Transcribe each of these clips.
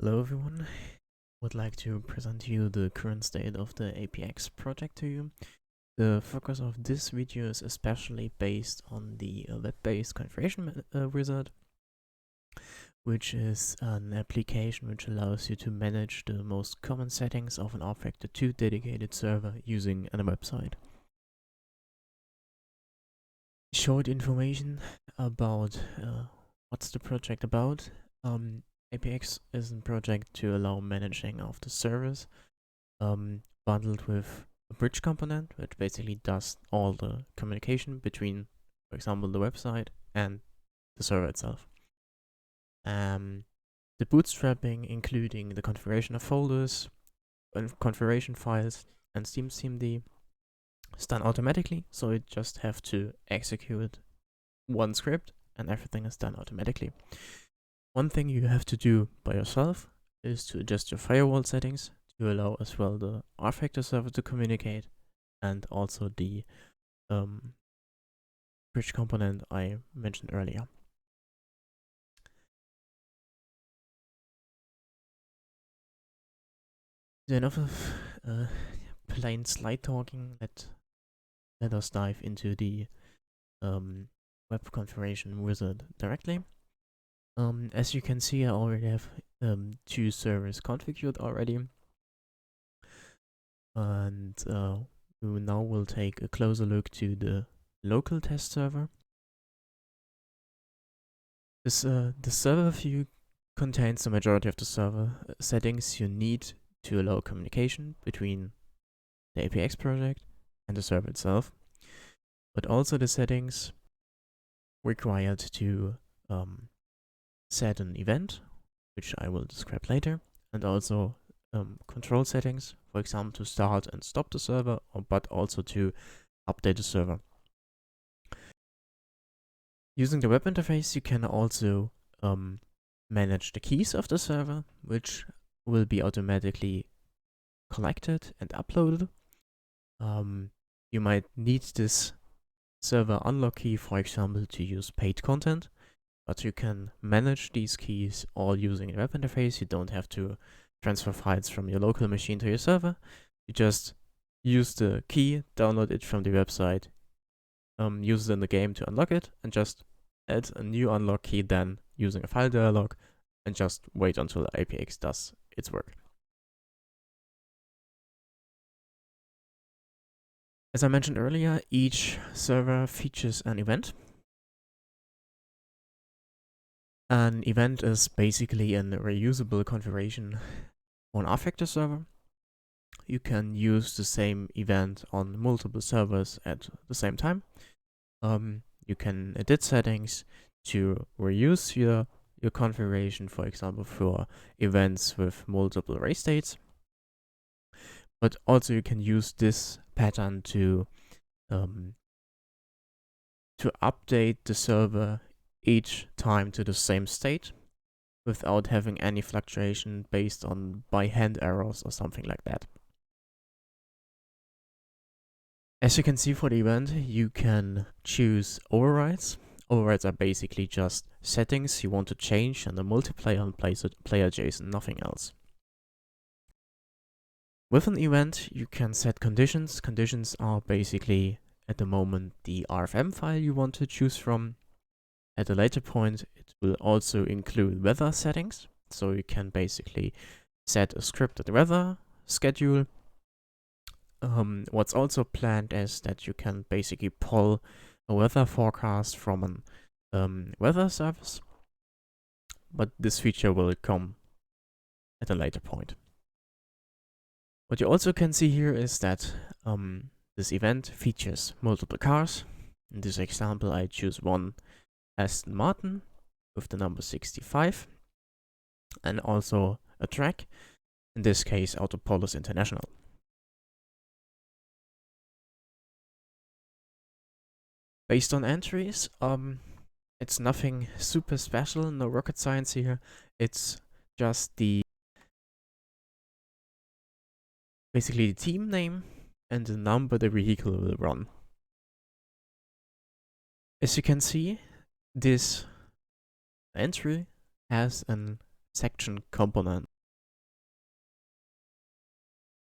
Hello everyone, would like to present to you the current state of the APX project to you. The focus of this video is especially based on the web-based configuration wizard, which is an application which allows you to manage the most common settings of an rFactor 2 dedicated server using a website. Short information about what's the project about. APX is a project to allow managing of the servers, bundled with a bridge component, which basically does all the communication between, for example, the website and the server itself. The bootstrapping, including the configuration of folders, configuration files, and Steam CMD, is done automatically, so you just have to execute one script and everything is done automatically. One thing you have to do by yourself is to adjust your firewall settings to allow as well the rFactor server to communicate, and also the bridge component I mentioned earlier. So enough of plain slide talking. Let us dive into the web configuration wizard directly. As you can see, I already have 2 servers configured already, and we now will take a closer look to the local test server. The server view contains the majority of the server settings you need to allow communication between the APX project and the server itself, but also the settings required to set an event, which I will describe later, and also control settings, for example, to start and stop the server, but also to update the server. Using the web interface, you can also manage the keys of the server, which will be automatically collected and uploaded. You might need this server unlock key, for example, to use paid content, but you can manage these keys all using the web interface. You don't have to transfer files from your local machine to your server. You just use the key, download it from the website, use it in the game to unlock it, and just add a new unlock key then using a file dialog, and just wait until the APX does its work. As I mentioned earlier, each server features an event. An event is basically a reusable configuration on rFactor server. You can use the same event on multiple servers at the same time. You can edit settings to reuse your configuration, for example, for events with multiple race states. But also you can use this pattern to update the server each time to the same state without having any fluctuation based on by hand errors or something like that. As you can see, for the event, you can choose overrides. Overrides are basically just settings you want to change in the multiplayer and player JSON, nothing else. With an event, you can set conditions. Conditions are basically, at the moment, the RFM file you want to choose from. At a later point, it will also include weather settings. So you can basically set a scripted weather schedule. What's also planned is that you can basically pull a weather forecast from an weather service, but this feature will come at a later point. What you also can see here is that this event features multiple cars. In this example, I choose one Aston Martin with the number 65, and also a track, in this case Autopolis International. Based on entries, it's nothing super special, no rocket science here. It's just basically the team name and the number the vehicle will run. As you can see, this entry has an section component.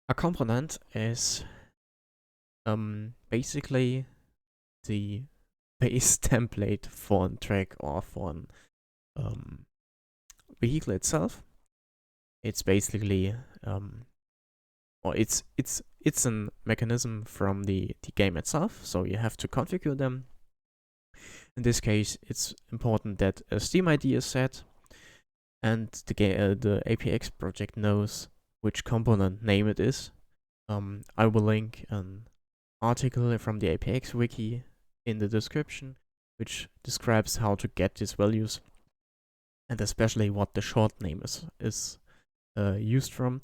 A component is basically the base template for a track or for an vehicle itself. It's basically or it's a mechanism from the game itself, so you have to configure them. In this case, it's important that a Steam ID is set, and the APX project knows which component name it is. I will link an article from the APX wiki in the description, which describes how to get these values, and especially what the short name is used from.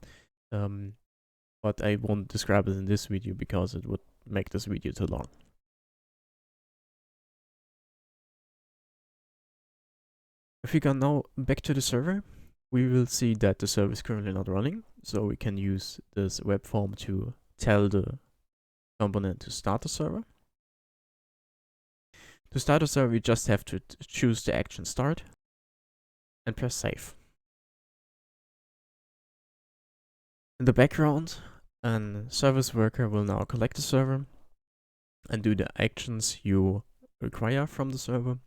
But I won't describe it in this video because it would make this video too long. If we go now back to the server, we will see that the server is currently not running, so we can use this web form to tell the component to start the server. To start the server, we just have to choose the action start and press save. In the background, a service worker will now collect the server and do the actions you require from the server.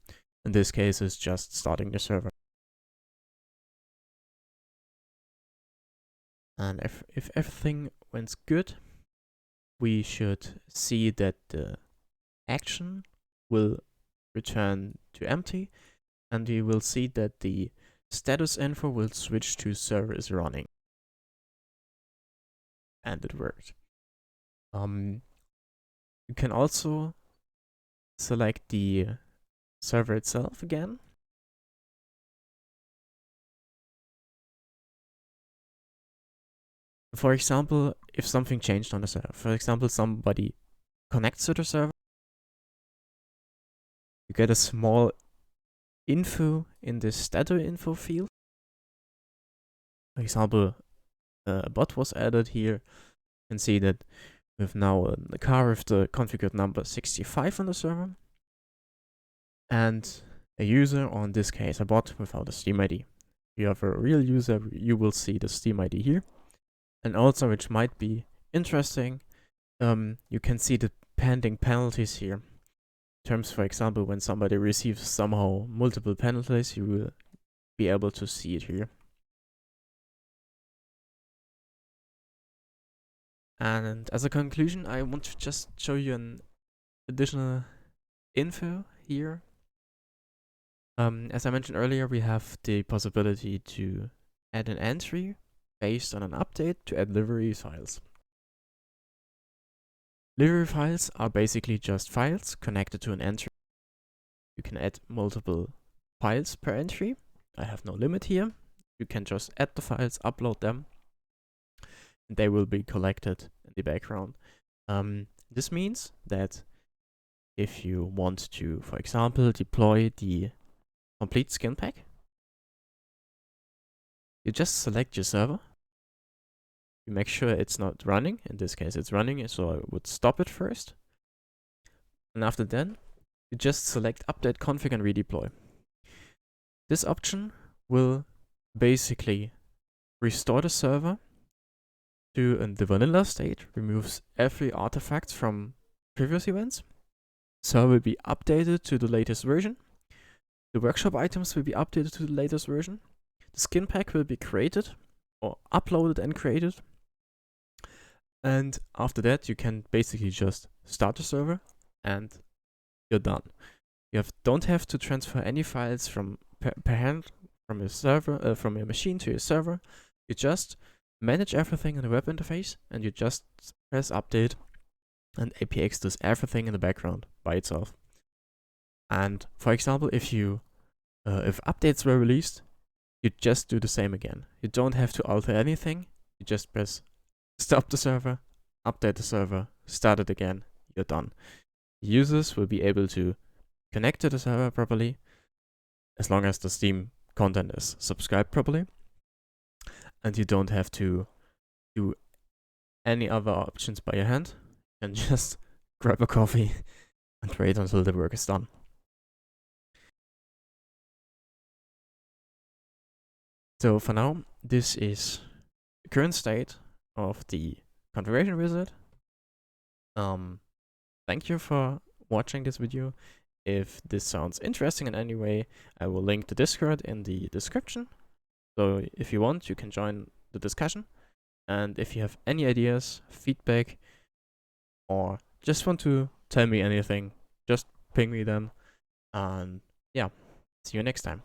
In this case, it's just starting the server. And if everything went good, we should see that the action will return to empty, and we will see that the status info will switch to server is running. And it worked. You can also select the server itself again. For example, if something changed on the server, for example, somebody connects to the server, you get a small info in the status info field. For example, a bot was added here. You can see that we have now a car with the configured number 65 on the server, and a user, or in this case a bot without a Steam ID. If you have a real user, you will see the Steam ID here. And also, which might be interesting, you can see the pending penalties here. In terms, for example, when somebody receives somehow multiple penalties, you will be able to see it here. And as a conclusion, I want to just show you an additional info here. As I mentioned earlier, we have the possibility to add an entry based on an update to add library files. Library files are basically just files connected to an entry. You can add multiple files per entry. I have no limit here. You can just add the files, upload them, and they will be collected in the background. This means that if you want to, for example, deploy the complete skin pack, you just select your server. You make sure it's not running. In this case, it's running, so I would stop it first. And after that, you just select update config and redeploy. This option will basically restore the server to the vanilla state, removes every artifact from previous events. Server will be updated to the latest version. The workshop items will be updated to the latest version. The skin pack will be created or uploaded and created. And after that, you can basically just start the server and you're done. You don't have to transfer any files from per hand from your server, from your machine to your server. You just manage everything in the web interface, and you just press update, and APX does everything in the background by itself. And for example, if updates were released, you just do the same again. You don't have to alter anything. You just press stop the server, update the server, start it again. You're done. Users will be able to connect to the server properly, as long as the Steam content is subscribed properly, and you don't have to do any other options by your hand. You can just grab a coffee and wait until the work is done. So for now, this is the current state of the configuration wizard. Thank you for watching this video. If this sounds interesting in any way, I will link the Discord in the description. So if you want, you can join the discussion. And if you have any ideas, feedback, or just want to tell me anything, just ping me them. And yeah, see you next time.